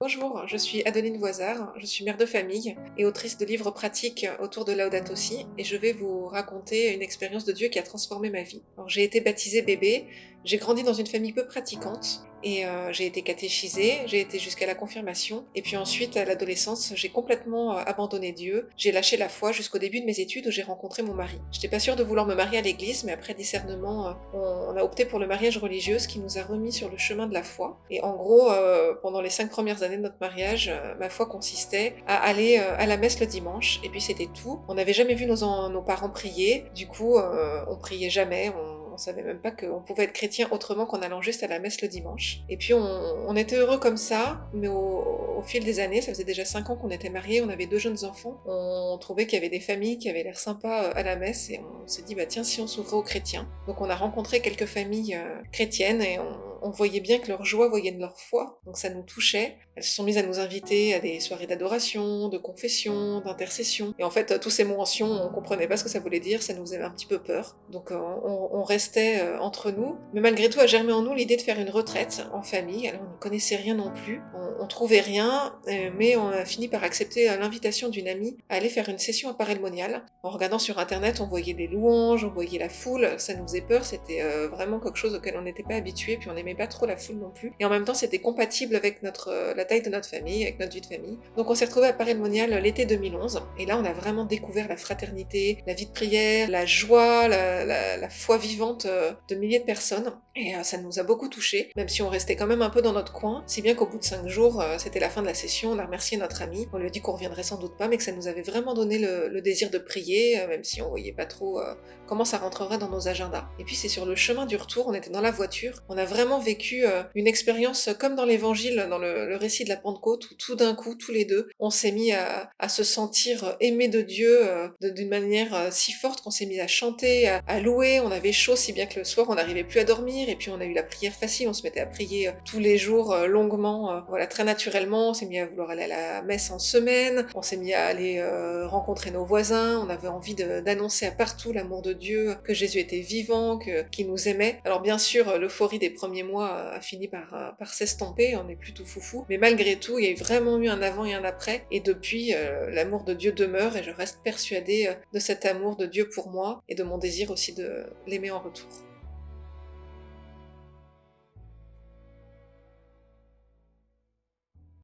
Bonjour, je suis Adeline Voisard, je suis mère de famille et autrice de livres pratiques autour de Laudato Si, et je vais vous raconter une expérience de Dieu qui a transformé ma vie. Alors, j'ai été baptisée bébé, j'ai grandi dans une famille peu pratiquante et j'ai été catéchisée, j'ai été jusqu'à la confirmation, et puis ensuite à l'adolescence j'ai complètement abandonné Dieu, j'ai lâché la foi jusqu'au début de mes études où j'ai rencontré mon mari. J'étais pas sûre de vouloir me marier à l'église, mais après discernement on a opté pour le mariage religieux, ce qui nous a remis sur le chemin de la foi. Et en gros, pendant les 5 premières années de notre mariage, ma foi consistait à aller à la messe le dimanche, et puis c'était tout. On n'avait jamais vu nos parents prier, du coup on priait jamais, on savait même pas qu'on pouvait être chrétien autrement qu'en allant juste à la messe le dimanche. Et puis on était heureux comme ça, mais au fil des années, ça faisait déjà 5 ans qu'on était mariés, on avait 2 jeunes enfants, on trouvait qu'il y avait des familles qui avaient l'air sympas à la messe, et on s'est dit bah tiens, si on s'ouvrait aux chrétiens. Donc on a rencontré quelques familles chrétiennes, et on voyait bien que leur joie voyait de leur foi, donc ça nous touchait. Elles se sont mises à nous inviter à des soirées d'adoration, de confession, d'intercession. Et en fait, tous ces mots anciens, on comprenait pas ce que ça voulait dire, ça nous faisait un petit peu peur. Donc on restait entre nous. Mais malgré tout, a germé en nous l'idée de faire une retraite en famille. Alors on ne connaissait rien non plus, on trouvait rien, mais on a fini par accepter l'invitation d'une amie à aller faire une session à Paray-le-Monial. En regardant sur internet, on voyait les louanges, on voyait la foule, ça nous faisait peur, c'était vraiment quelque chose auquel on n'était pas habitué, puis on n'aimait pas trop la foule non plus. Et en même temps, c'était compatible avec la taille de notre famille, avec notre vie de famille. Donc on s'est retrouvés à Paray-le-Monial l'été 2011, et là on a vraiment découvert la fraternité, la vie de prière, la joie, la foi vivante de milliers de personnes. Et ça nous a beaucoup touchés, même si on restait quand même un peu dans notre coin, si bien qu'au bout de 5 jours, c'était la fin de la session, on a remercié notre ami, on lui a dit qu'on reviendrait sans doute pas, mais que ça nous avait vraiment donné le désir de prier, même si on voyait pas trop comment ça rentrerait dans nos agendas. Et puis c'est sur le chemin du retour, on était dans la voiture, on a vraiment vécu une expérience comme dans l'évangile, dans le récit de la Pentecôte, où tout d'un coup, tous les deux, on s'est mis à se sentir aimés de Dieu d'une manière si forte qu'on s'est mis à chanter, à louer, on avait chaud si bien que le soir on n'arrivait plus à dormir, et puis on a eu la prière facile, on se mettait à prier tous les jours longuement, voilà, très naturellement, on s'est mis à vouloir aller à la messe en semaine, on s'est mis à aller rencontrer nos voisins, on avait envie d'annoncer à partout l'amour de Dieu, que Jésus était vivant, qu'il nous aimait. Alors bien sûr, l'euphorie des premiers mois a fini par s'estomper, on n'est plus tout foufou, mais malgré tout, il y a vraiment eu un avant et un après, et depuis, l'amour de Dieu demeure, et je reste persuadée de cet amour de Dieu pour moi, et de mon désir aussi de l'aimer en retour.